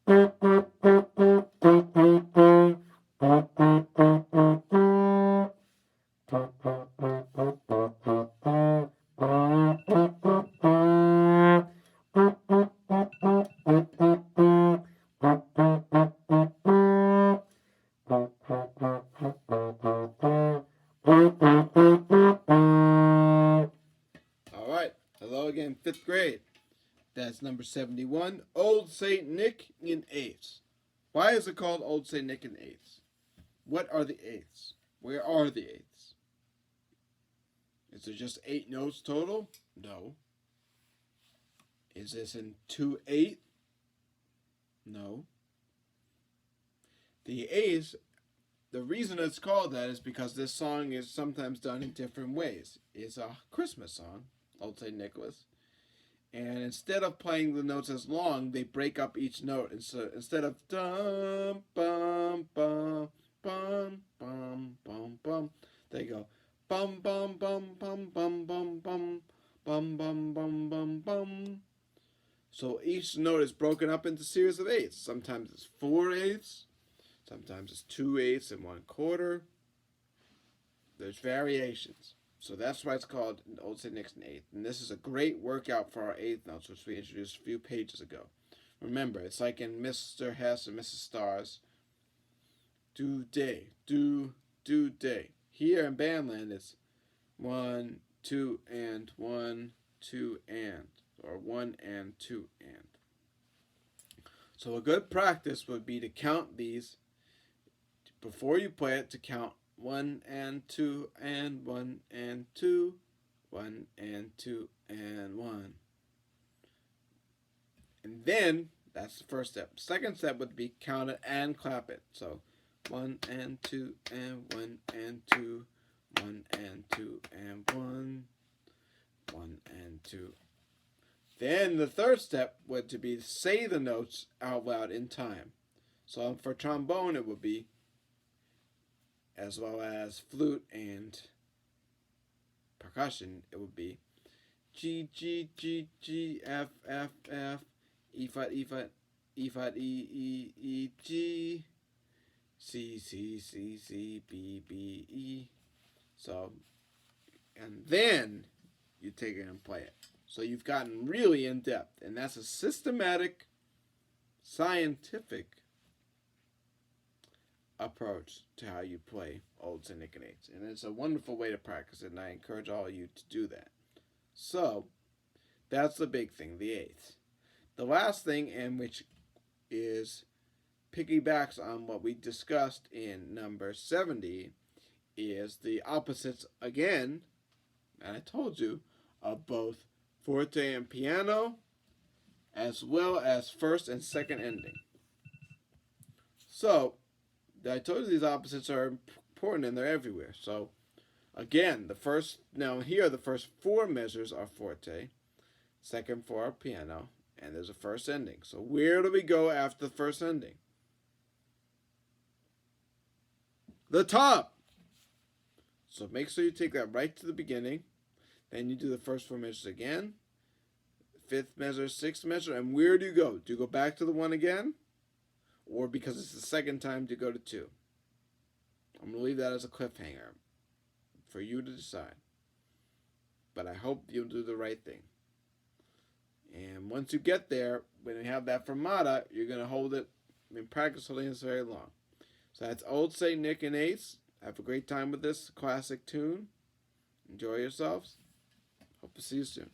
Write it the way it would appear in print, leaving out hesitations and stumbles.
Alright, hello again, 5th grade. That's number 71, Old St. Nick in eighths. Why is it called Old St. Nick in eighths? What are the eighths? Where are the eighths? Is there just 8 notes total? No. Is this in 2/8? No. The eighths, the reason it's called that is because this song is sometimes done in different ways. It's a Christmas song, Old St. Nicholas. And instead of playing the notes as long, they break up each note. And so instead of dum bum bum bum bum bum bum, they go bum bum bum bum bum bum bum bum bum bum bum bum. So each note is broken up into series of eighths. Sometimes it's 4/8, sometimes it's 2/8 and 1/4. There's variations. So that's why it's called Old St. Nick's in eighth. And this is a great workout for our eighth notes, which we introduced a few pages ago. Remember, it's like in Mr. Hess and Mrs. Stars. Do day, do day. Here in Bandland, it's 1, 2, and 1, 2, and, or 1 and 2 and. So a good practice would be to count these before you play it, to count 1 and 2 and 1 and 2, 1 and 2 and 1. And then, that's the first step. Second step would be count it and clap it. So 1 and 2 and 1 and 2, 1 and 2 and 1, 1 and 2. Then the third step would to be say the notes out loud in time. So for trombone it would be, as well as flute and percussion, it would be G, G, G, G, F, F, F, E flat, E flat, E flat, E, E, E, G, C, C, C, C, B, B, E. So, and then you take it and play it. So you've gotten really in depth, and that's a systematic, scientific approach to how you play Old St. Nick in eighths. And it's a wonderful way to practice it, and I encourage all of you to do that. So, that's the big thing, the eighths. The last thing, and which is piggybacks on what we discussed in number 70, is the opposites again, and I told you, of both forte and piano, as well as first and second ending. So, I told you these opposites are important and they're everywhere. So, again, here the first 4 measures are forte, second 4 are piano, and there's a first ending. So, where do we go after the first ending? The top! So, make sure you take that right to the beginning. Then you do the first 4 measures again, 5th measure, 6th measure, and where do you go? Do you go back to the 1 again? Or because it's the second time, to go to 2. I'm going to leave that as a cliffhanger for you to decide. But I hope you'll do the right thing. And once you get there, when you have that fermata, you're going to hold it, practice holding this very long. So that's Old St. Nick in eighths. Have a great time with this classic tune. Enjoy yourselves. Hope to see you soon.